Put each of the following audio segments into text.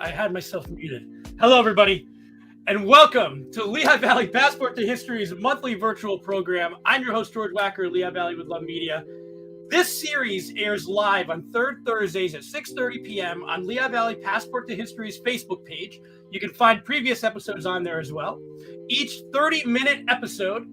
I had myself muted. Hello, everybody, and welcome to Lehigh Valley Passport to History's monthly virtual program. I'm your host, George Wacker, Lehigh Valley with Love Media. This series airs live on third Thursdays at 6:30 p.m. on Lehigh Valley Passport to History's Facebook page. You can find previous episodes on there as well. Each 30-minute episode,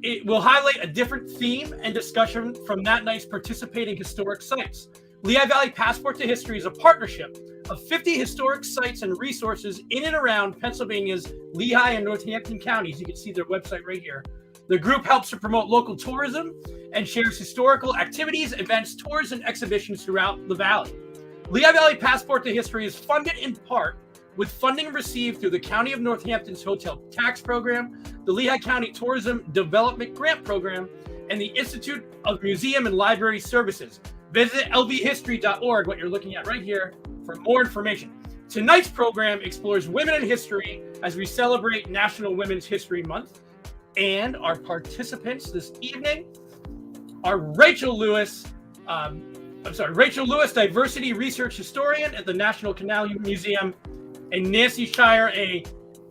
it will highlight a different theme and discussion from that night's participating historic sites. Lehigh Valley Passport to History is a partnership of 50 historic sites and resources in and around Pennsylvania's Lehigh and Northampton counties. You can see their website right here. The group helps to promote local tourism and shares historical activities, events, tours, and exhibitions throughout the valley. Lehigh Valley Passport to History is funded in part with funding received through the County of Northampton's Hotel Tax Program, the Lehigh County Tourism Development Grant Program, and the Institute of Museum and Library Services. Visit lvhistory.org, what you're looking at right here, for more information. Tonight's program explores women in history as we celebrate National Women's History Month. And our participants this evening are Rachel Lewis, Diversity Research Historian at the National Canal Museum, and Nancy Shire, a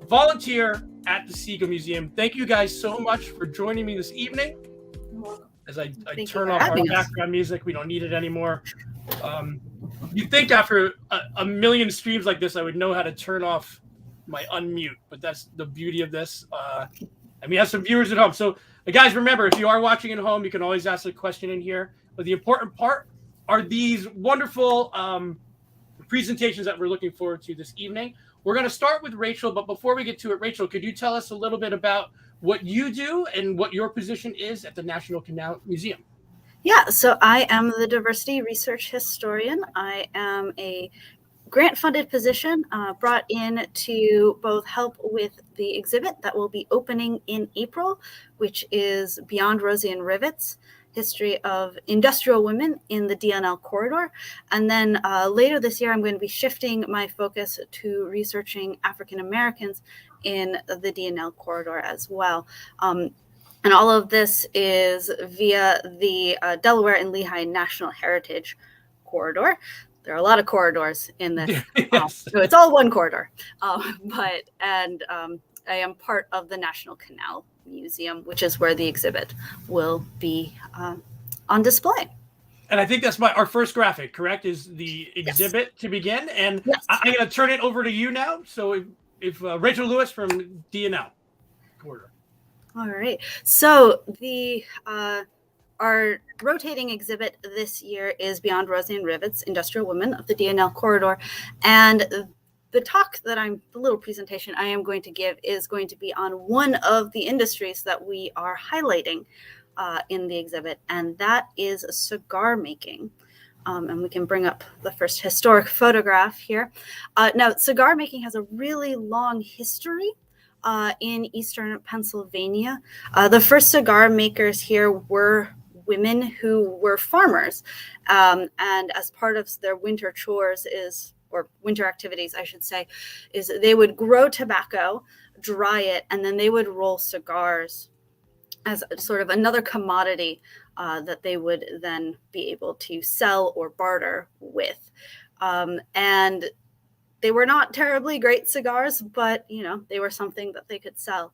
volunteer at the Sigal Museum. Thank you guys so much for joining me this evening. As I turn off our background music, we don't need it anymore. You'd think after a million streams like this, I would know how to turn off my unmute, but that's the beauty of this. And we have some viewers at home. So guys, remember, if you are watching at home, you can always ask a question in here. But the important part are these wonderful presentations that we're looking forward to this evening. We're going to start with Rachel, but before we get to it, Rachel, could you tell us a little bit about what you do and what your position is at the National Canal Museum? Yeah, so I am the Diversity Research Historian. I am a grant-funded position brought in to both help with the exhibit that will be opening in April, which is Beyond Rosie and Rivets, History of Industrial Women in the D&L Corridor. And then later this year, I'm going to be shifting my focus to researching African Americans in the D&L Corridor as well. And all of this is via the Delaware and Lehigh National Heritage Corridor. There are a lot of corridors in this, Yes. so it's all one corridor. I am part of the National Canal Museum, which is where the exhibit will be on display. And I think that's our first graphic, correct? Is the exhibit to begin? And yes. I'm going to turn it over to you now. So if Rachel Lewis from D&L Corridor. All right. So our rotating exhibit this year is Beyond Rosie and Rivets, Industrial Women of the D&L Corridor. And the little presentation I am going to give is going to be on one of the industries that we are highlighting in the exhibit, and that is cigar making. And we can bring up the first historic photograph here. Now, cigar making has a really long history in Eastern Pennsylvania. The first cigar makers here were women who were farmers, and as part of their winter chores or winter activities, I should say, is they would grow tobacco, dry it, and then they would roll cigars as sort of another commodity that they would then be able to sell or barter with. And they were not terribly great cigars, but, they were something that they could sell.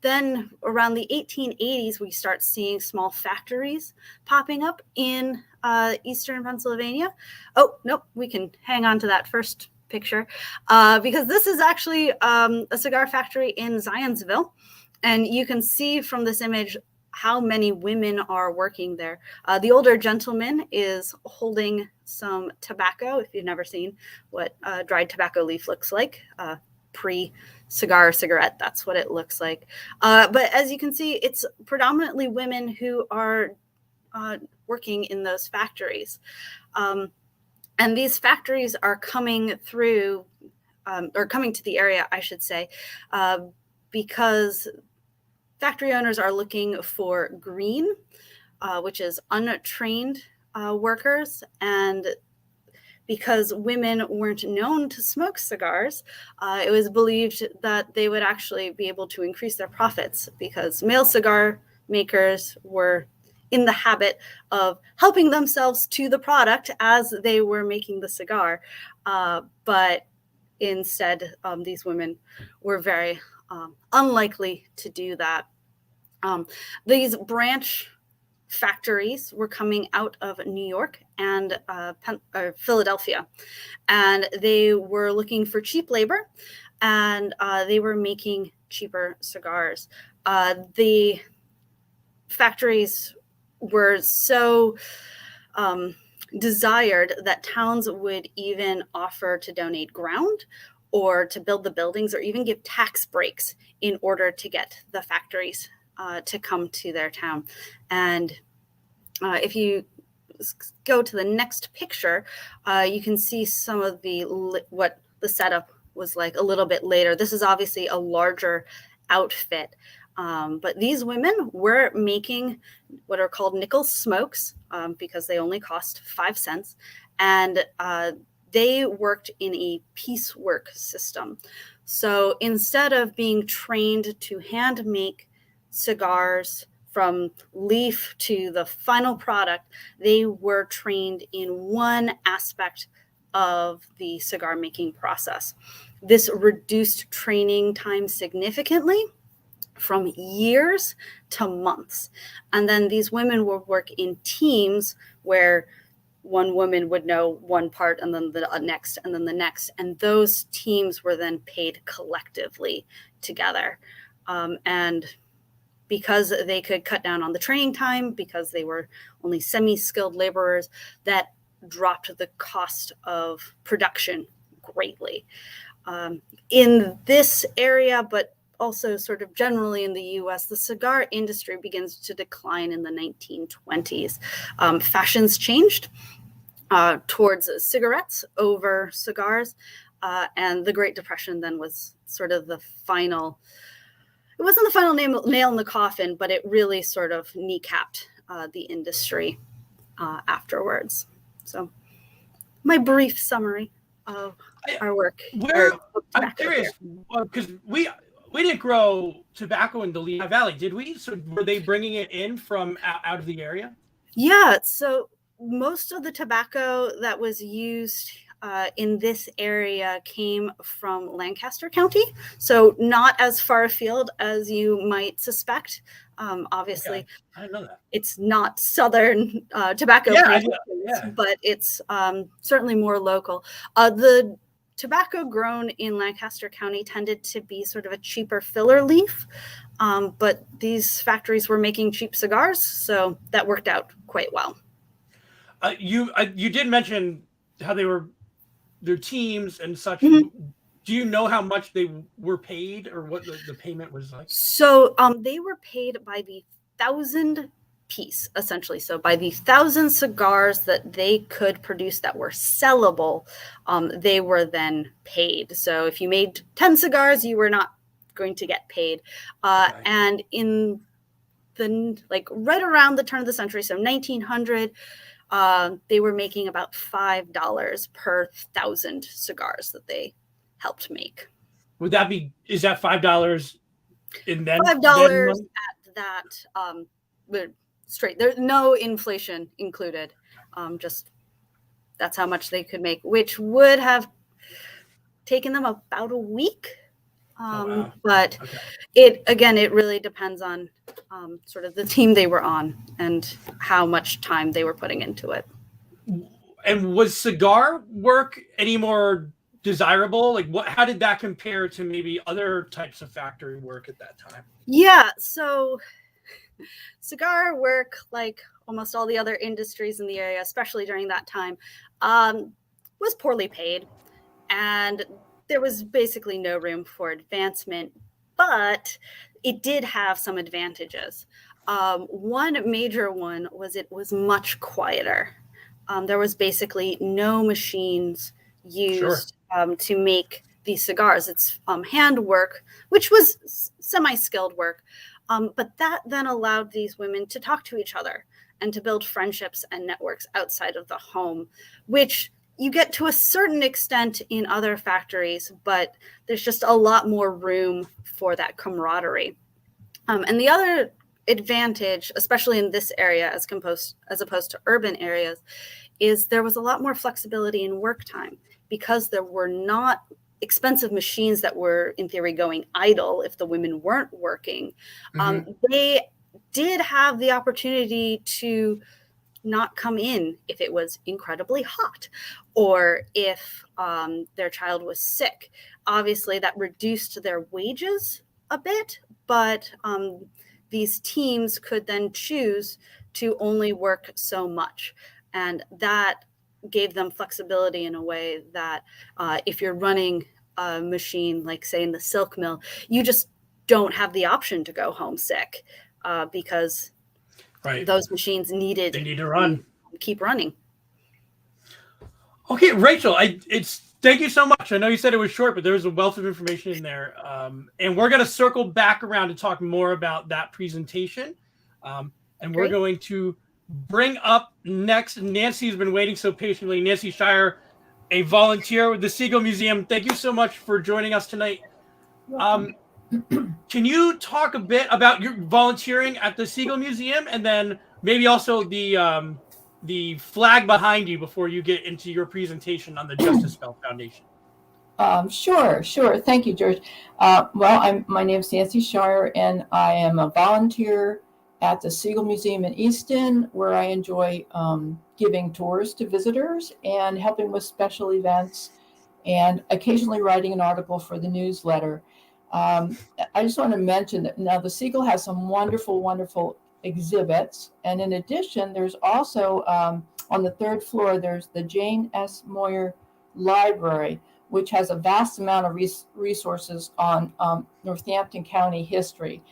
Then around the 1880s, we start seeing small factories popping up in Eastern Pennsylvania. Oh, nope, we can hang on to that first picture because this is actually a cigar factory in Zionsville. And you can see from this image how many women are working there. The older gentleman is holding some tobacco, if you've never seen what dried tobacco leaf looks like, pre-cigar or cigarette, that's what it looks like. But as you can see, it's predominantly women who are working in those factories. And these factories are coming through, or coming to the area, I should say, because factory owners are looking for green, which is untrained workers, and because women weren't known to smoke cigars, it was believed that they would actually be able to increase their profits, because male cigar makers were in the habit of helping themselves to the product as they were making the cigar. But instead, these women were very unlikely to do that. These branch factories were coming out of New York and Philadelphia, and they were looking for cheap labor, and they were making cheaper cigars. The factories were so desired that towns would even offer to donate ground or to build the buildings or even give tax breaks in order to get the factories to come to their town. And if you go to the next picture, you can see some of what the setup was like a little bit later. This is obviously a larger outfit, but these women were making what are called nickel smokes because they only cost 5 cents, and they worked in a piecework system. So instead of being trained to hand make cigars from leaf to the final product, they were trained in one aspect of the cigar making process. This reduced training time significantly from years to months. And then these women would work in teams where one woman would know one part and then the next and then the next. And those teams were then paid collectively together. And because they could cut down on the training time, because they were only semi-skilled laborers, that dropped the cost of production greatly. In this area, but also sort of generally in the US, the cigar industry begins to decline in the 1920s. Fashions changed towards cigarettes over cigars, and the Great Depression then was sort of the final. It wasn't the final nail in the coffin, but it really sort of kneecapped the industry afterwards. So, my brief summary of our work. I'm curious, because we didn't grow tobacco in the Lehigh Valley, did we? So were they bringing it in from out of the area? Yeah. So most of the tobacco that was used in this area came from Lancaster County, so not as far afield as you might suspect. Obviously, okay. I didn't know that. It's not southern tobacco but it's certainly more local. The tobacco grown in Lancaster County tended to be sort of a cheaper filler leaf, but these factories were making cheap cigars, so that worked out quite well. You did mention how they were their teams and such. Mm-hmm. Do you know how much they were paid or what the payment was like? So they were paid by the 1,000 piece, essentially. So by the 1,000 cigars that they could produce that were sellable, they were then paid. So if you made 10 cigars, you were not going to get paid. Okay. And in the right around the turn of the century, so 1900, they were making about $5 per 1,000 cigars that they helped make. Is that $5 in then? $5 at that, straight. There's no inflation included. Just that's how much they could make, which would have taken them about a week. Wow. But okay. It really depends on sort of the team they were on and how much time they were putting into it. And was cigar work any more desirable? How did that compare to maybe other types of factory work at that time? Yeah, so cigar work, like almost all the other industries in the area, especially during that time, was poorly paid, and there was basically no room for advancement, but it did have some advantages. One major one was it was much quieter. There was basically no machines used to make these cigars. It's handwork, which was semi-skilled work, but that then allowed these women to talk to each other and to build friendships and networks outside of the home, which you get to a certain extent in other factories, but there's just a lot more room for that camaraderie. And the other advantage, especially in this area as opposed to urban areas, is there was a lot more flexibility in work time because there were not expensive machines that were in theory going idle if the women weren't working. They did have the opportunity to not come in if it was incredibly hot or if their child was sick. Obviously, that reduced their wages a bit, but these teams could then choose to only work so much. And that gave them flexibility in a way that if you're running a machine, like say in the silk mill, you just don't have the option to go home sick because those machines need to run, keep running. Okay, Rachel, thank you so much. I know you said it was short, but there was a wealth of information in there. And we're going to circle back around to talk more about that presentation. And we're going to bring up next, Nancy's been waiting so patiently. Nancy Shire, a volunteer with the Sigal Museum. Thank you so much for joining us tonight. Can you talk a bit about your volunteering at the Sigal Museum and then maybe also the flag behind you before you get into your presentation on the Justice Bell Foundation? Sure. Thank you, George. My name is Nancy Shire, and I am a volunteer at the Sigal Museum in Easton, where I enjoy giving tours to visitors and helping with special events and occasionally writing an article for the newsletter. I just want to mention that now the Sigal has some wonderful exhibits. And in addition, there's also on the third floor, there's the Jane S. Moyer Library, which has a vast amount of resources on Northampton County history.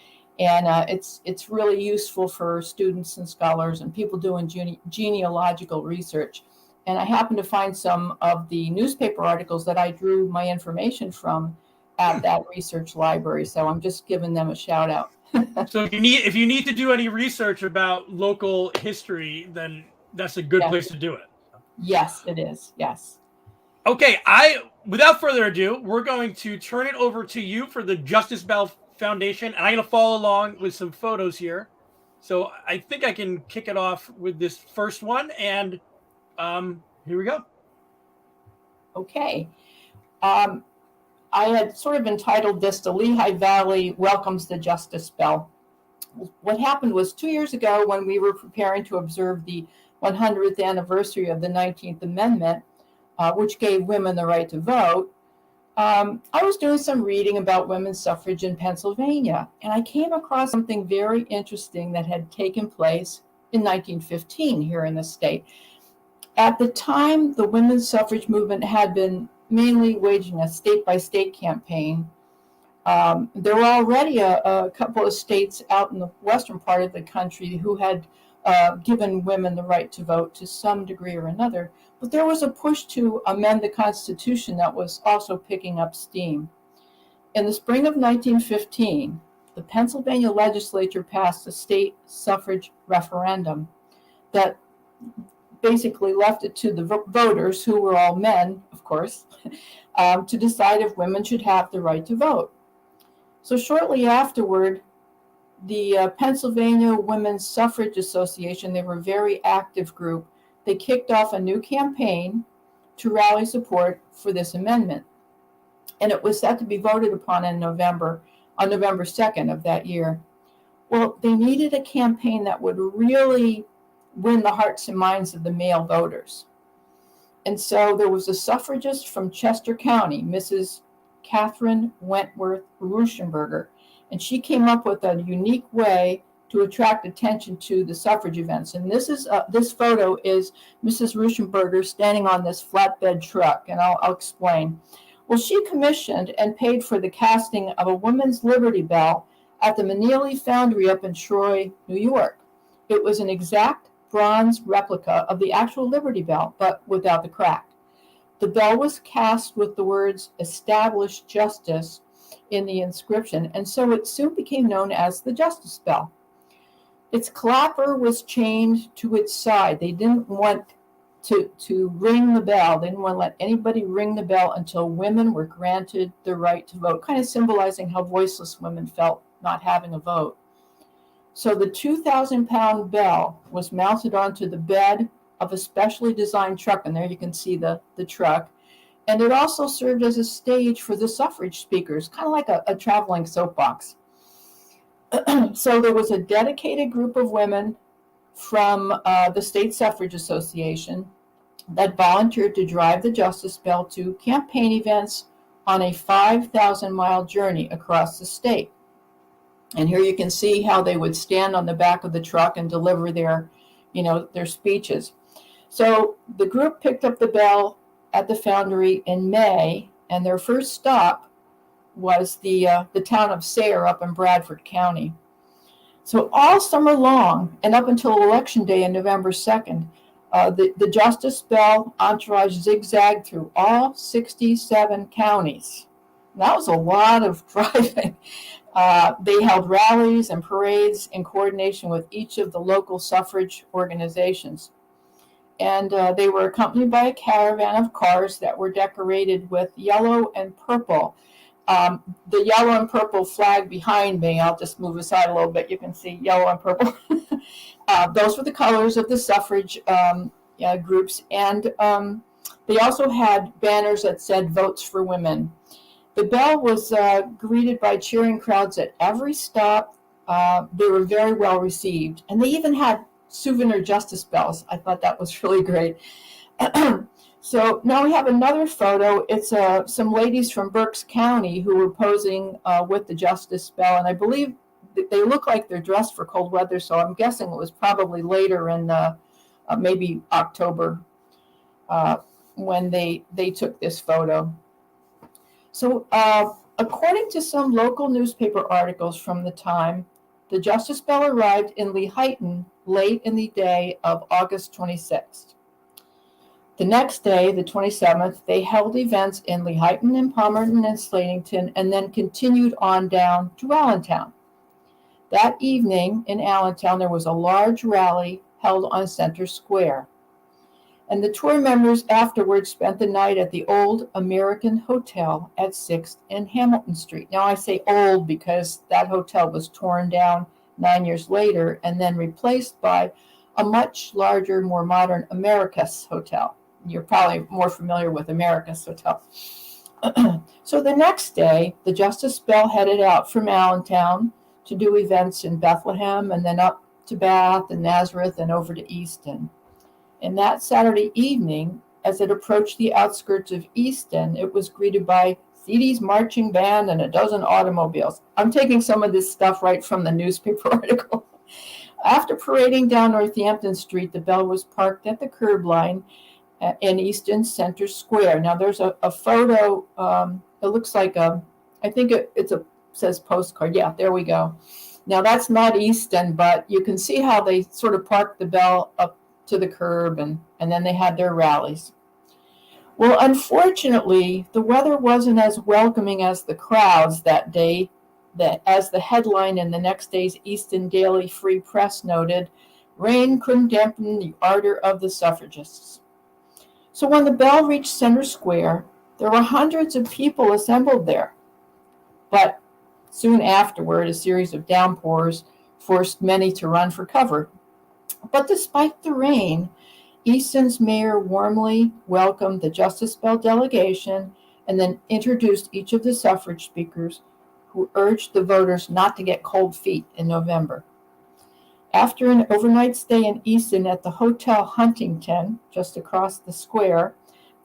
And it's really useful for students and scholars and people doing genealogical research. And I happened to find some of the newspaper articles that I drew my information from at that research library. So I'm just giving them a shout out. So if you need to do any research about local history, then that's a good place to do it. Yes, it is. Yes. Okay. Without further ado, we're going to turn it over to you for the Justice Bell Foundation. And I'm going to follow along with some photos here. So I think I can kick it off with this first one. And here we go. Okay. I had sort of entitled this, "The Lehigh Valley Welcomes the Justice Bell." What happened was 2 years ago, when we were preparing to observe the 100th anniversary of the 19th Amendment, which gave women the right to vote, I was doing some reading about women's suffrage in Pennsylvania, and I came across something very interesting that had taken place in 1915 here in the state. At the time, the women's suffrage movement had been mainly waging a state-by-state campaign. There were already a couple of states out in the western part of the country who had given women the right to vote to some degree or another, but there was a push to amend the Constitution that was also picking up steam. In the spring of 1915, the Pennsylvania legislature passed a state suffrage referendum that basically left it to the voters, who were all men, of course, to decide if women should have the right to vote. So shortly afterward, the Pennsylvania Women's Suffrage Association, they were a very active group, they kicked off a new campaign to rally support for this amendment. And it was set to be voted upon on November 2nd of that year. Well, they needed a campaign that would really win the hearts and minds of the male voters. And so there was a suffragist from Chester County, Mrs. Catherine Wentworth Ruschenberger, and she came up with a unique way to attract attention to the suffrage events. And this photo is Mrs. Ruschenberger standing on this flatbed truck, and I'll explain. Well, she commissioned and paid for the casting of a women's Liberty Bell at the Meneely Foundry up in Troy, New York. It was an exact bronze replica of the actual Liberty Bell, but without the crack. The bell was cast with the words "Establish Justice" in the inscription, and so it soon became known as the Justice Bell. Its clapper was chained to its side. They didn't want to ring the bell. They didn't want to let anybody ring the bell until women were granted the right to vote, kind of symbolizing how voiceless women felt not having a vote. So the 2,000-pound bell was mounted onto the bed of a specially designed truck, and there you can see the truck. And it also served as a stage for the suffrage speakers, kind of like a traveling soapbox. So there was a dedicated group of women from the State Suffrage Association that volunteered to drive the Justice Bell to campaign events on a 5,000-mile journey across the state. And here you can see how they would stand on the back of the truck and deliver their speeches. So the group picked up the bell at the foundry in May, and their first stop was the town of Sayre up in Bradford County. So all summer long and up until Election Day on November 2nd, the Justice Bell entourage zigzagged through all 67 counties. And that was a lot of driving. They held rallies and parades in coordination with each of the local suffrage organizations. And they were accompanied by a caravan of cars that were decorated with yellow and purple. The yellow and purple flag behind me, I'll just move aside a little bit, you can see yellow and purple. Those were the colors of the suffrage groups. And they also had banners that said "Votes for Women." The bell was greeted by cheering crowds at every stop. They were very well received. And they even had souvenir justice bells. I thought that was really great. So now we have another photo. It's some ladies from Berks County who were posing with the Justice Bell. And I believe they look like they're dressed for cold weather. So I'm guessing it was probably later in maybe October when they took this photo. So according to some local newspaper articles from the time, the Justice Bell arrived in Lehighton late in the day of August 26th. The next day, the 27th, they held events in Lehighton and Palmerton and Slatington, and then continued on down to Allentown. That evening in Allentown, there was a large rally held on Center Square. And the tour members afterwards spent the night at the Old American Hotel at 6th and Hamilton Street. Now I say old because that hotel was torn down 9 years later and then replaced by a much larger, more modern Americus Hotel. You're probably more familiar with Americus Hotel. So the next day, the Justice Bell headed out from Allentown to do events in Bethlehem and then up to Bath and Nazareth and over to Easton. And that Saturday evening, as it approached the outskirts of Easton, it was greeted by Thedy's marching band and a dozen automobiles. I'm taking some of this stuff right from the newspaper article. After parading down Northampton Street, the bell was parked at the curb line in Easton Center Square. Now there's a photo, it looks like I think it says postcard. Yeah, there we go. Now that's not Easton, but you can see how they sort of parked the bell up to the curb and then they had their rallies. Well, unfortunately, the weather wasn't as welcoming as the crowds that day, that as the headline in the next day's Easton Daily Free Press noted, rain couldn't dampen the ardor of the suffragists. So when the bell reached Center Square, there were hundreds of people assembled there. But soon afterward, a series of downpours forced many to run for cover. But despite the rain, Easton's mayor warmly welcomed the Justice Bell delegation and then introduced each of the suffrage speakers who urged the voters not to get cold feet in November. After an overnight stay in Easton at the Hotel Huntington, just across the square,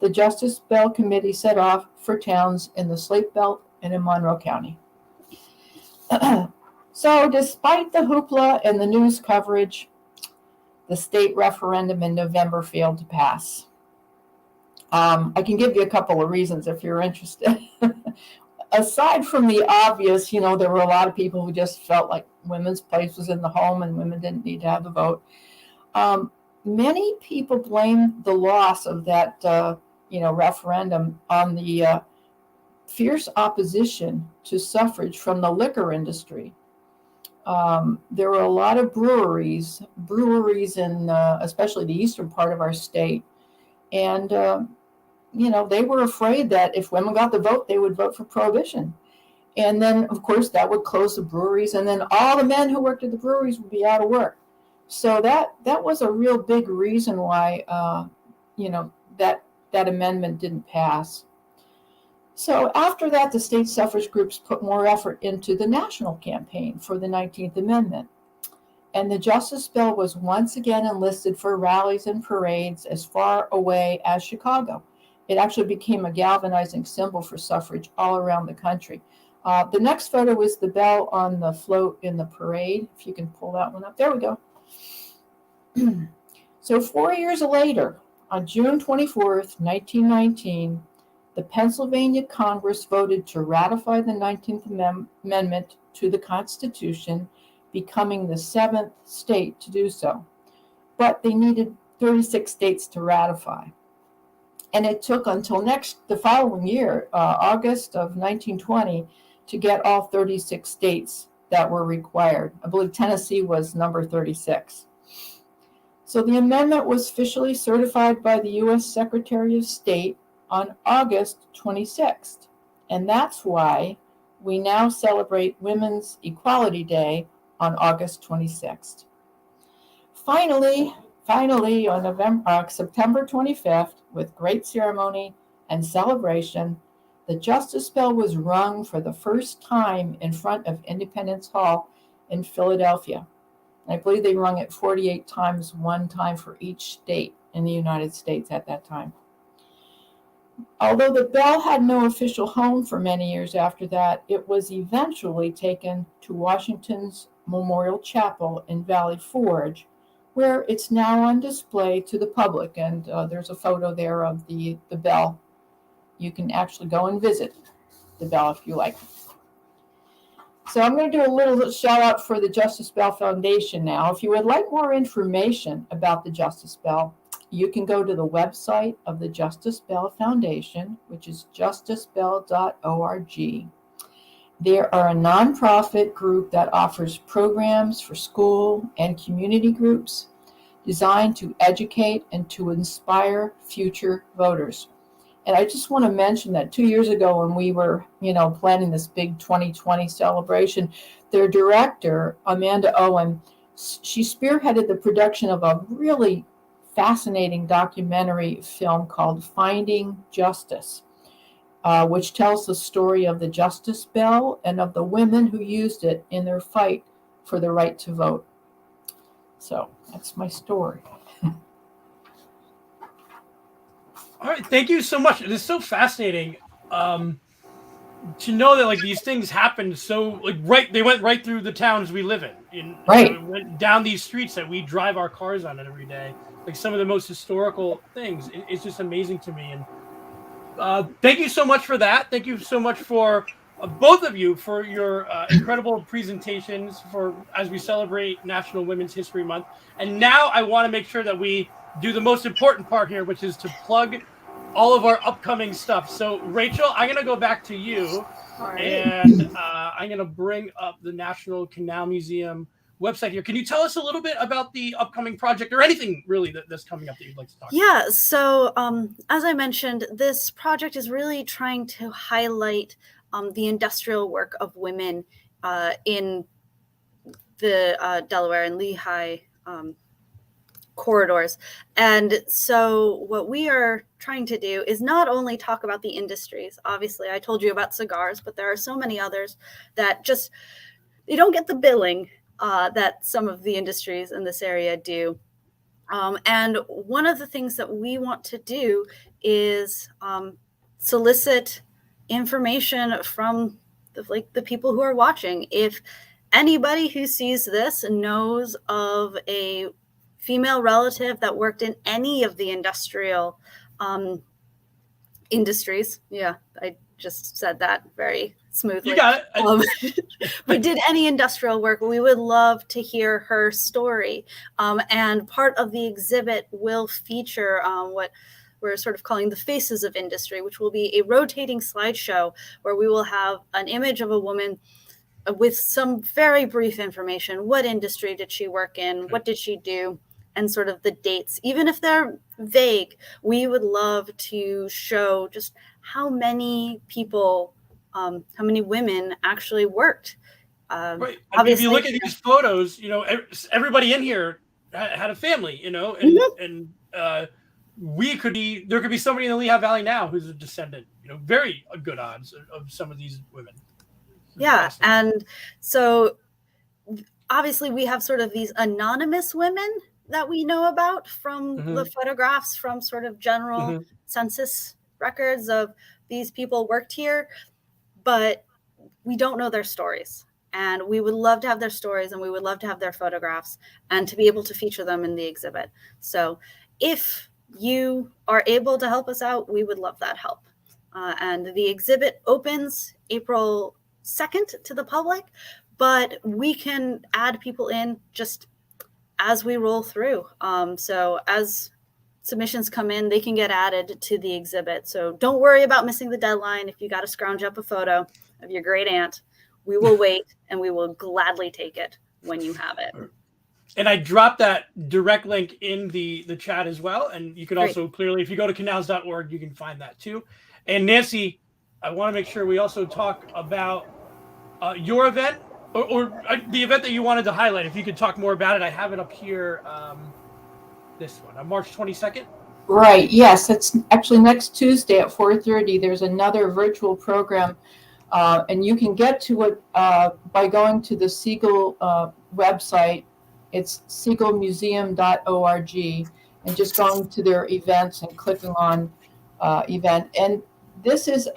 the Justice Bell Committee set off for towns in the Slate Belt and in Monroe County. So despite the hoopla and the news coverage, the state referendum in November failed to pass. I can give you a couple of reasons if you're interested. aside from the obvious, there were a lot of people who just felt like women's place was in the home and women didn't need to have the vote. Many people blamed the loss of that, referendum on the fierce opposition to suffrage from the liquor industry. There were a lot of breweries in especially the eastern part of our state. And, they were afraid that if women got the vote, they would vote for prohibition. And then, of course, that would close the breweries. And then all the men who worked at the breweries would be out of work. So that was a real big reason why, that amendment didn't pass. So after that, the state suffrage groups put more effort into the national campaign for the 19th Amendment. And the Justice Bell was once again enlisted for rallies and parades as far away as Chicago. It actually became a galvanizing symbol for suffrage all around the country. The next photo is the bell on the float in the parade. If you can pull that one up. There we go. So 4 years later, on June 24th, 1919, the Pennsylvania Congress voted to ratify the 19th Amendment to the Constitution, becoming the 7th state to do so. But they needed 36 states to ratify. And it took until the following year, August of 1920, to get all 36 states that were required. I believe Tennessee was number 36. So the amendment was officially certified by the U.S. Secretary of State on August 26th. And that's why we now celebrate Women's Equality Day on August 26th. Finally, on September 25th, with great ceremony and celebration, the Justice Bell was rung for the first time in front of Independence Hall in Philadelphia. I believe they rung it 48 times, one time for each state in the United States at that time. Although the bell had no official home for many years after that, it was eventually taken to Washington's Memorial Chapel in Valley Forge, where it's now on display to the public. And there's a photo there of the bell. You can actually go and visit the bell if you like. So I'm going to do a little shout out for the Justice Bell Foundation now. If you would like more information about the Justice Bell, you can go to the website of the Justice Bell Foundation, which is justicebell.org. They are a nonprofit group that offers programs for school and community groups designed to educate and to inspire future voters. And I just want to mention that 2 years ago when we were, planning this big 2020 celebration, their director, Amanda Owen, she spearheaded the production of a really fascinating documentary film called Finding Justice, which tells the story of the Justice Bell and of the women who used it in their fight for the right to vote. So that's my story. All right, thank you so much. It is so fascinating to know that these things happened so they went right through the towns we live in. Right. Went down these streets that we drive our cars on every day. Some of the most historical things. It's just amazing to me. And thank you so much for that. Thank you so much for both of you for your incredible presentations as we celebrate National Women's History Month. And now I want to make sure that we do the most important part here, which is to plug all of our upcoming stuff. So Rachel, I'm going to go back to you. All right. And I'm going to bring up the National Canal Museum website here. Can you tell us a little bit about the upcoming project or anything really that's coming up that you'd like to talk about? Yeah, so as I mentioned, this project is really trying to highlight the industrial work of women in the Delaware and Lehigh corridors. And so what we are trying to do is not only talk about the industries. Obviously, I told you about cigars, but there are so many others that they don't get the billing that some of the industries in this area do. And one of the things that we want to do is solicit information from the people who are watching. If anybody who sees this knows of a female relative that worked in any of the industrial industries. Yeah, I just said that very smoothly. You got it. We did any industrial work. We would love to hear her story. And part of the exhibit will feature what we're sort of calling the faces of industry, which will be a rotating slideshow where we will have an image of a woman with some very brief information. What industry did she work in? What did she do? And sort of the dates. Even if they're vague, we would love to show just how many people, how many women actually worked. Right. I mean, if you look at these photos, you know, everybody in here had a family, you know, and there could be somebody in the Lehigh Valley now who's a descendant, you know, very good odds of some of these women. Yeah. And so obviously we have sort of these anonymous women that we know about from the photographs from sort of general census records of these people worked here, but we don't know their stories. And we would love to have their stories, and we would love to have their photographs and to be able to feature them in the exhibit. So if you are able to help us out, we would love that help. And the exhibit opens April 2nd to the public, but we can add people in just as we roll through. So as submissions come in, they can get added to the exhibit. So don't worry about missing the deadline. If you got to scrounge up a photo of your great aunt, we will wait and we will gladly take it when you have it. And I dropped that direct link in the chat as well. And you can also clearly, if you go to canals.org, you can find that too. And Nancy, I want to make sure we also talk about your event or the event that you wanted to highlight. If you could talk more about it, I have it up here. This one on March 22nd. Right. Yes, it's actually next Tuesday at 4:30. There's another virtual program, and you can get to it by going to the Sigal website. It's cigar-making.org, and just going to their events and clicking on event. And this is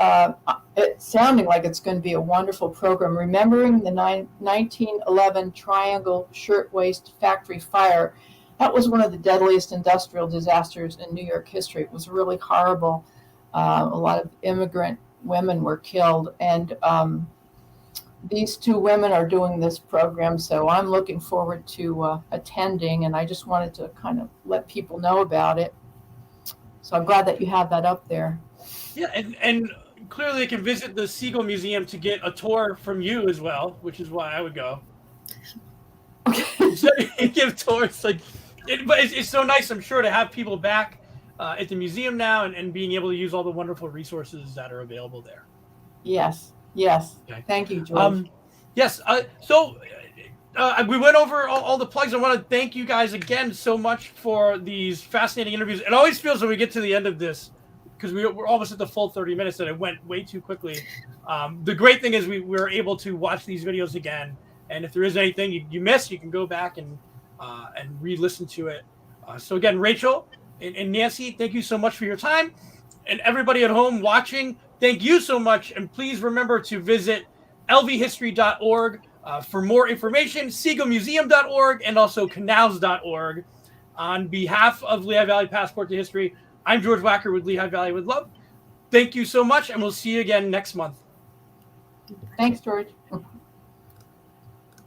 it's sounding like it's going to be a wonderful program. Remembering the 1911 Triangle Shirtwaist Factory Fire. That was one of the deadliest industrial disasters in New York history. It was really horrible. A lot of immigrant women were killed. And these two women are doing this program, so I'm looking forward to attending. And I just wanted to kind of let people know about it. So I'm glad that you have that up there. Yeah, and clearly they can visit the Sigal Museum to get a tour from you as well, which is why I would go. Okay. So give tours, but it's so nice, I'm sure, to have people back at the museum now and being able to use all the wonderful resources that are available there. Yes. Okay. Thank you, George. Yes. So we went over all the plugs. I want to thank you guys again so much for these fascinating interviews. It always feels when we get to the end of this, because we're almost at the full 30 minutes, and it went way too quickly. The great thing is we were able to watch these videos again, and if there is anything you missed, you can go back and re-listen to it. So again, Rachel and Nancy, thank you so much for your time. And everybody at home watching, thank you so much. And please remember to visit lvhistory.org for more information, sigalmuseum.org, and also canals.org. On behalf of Lehigh Valley Passport to History, I'm George Wacker with Lehigh Valley with Love. Thank you so much, and we'll see you again next month. Thanks, George.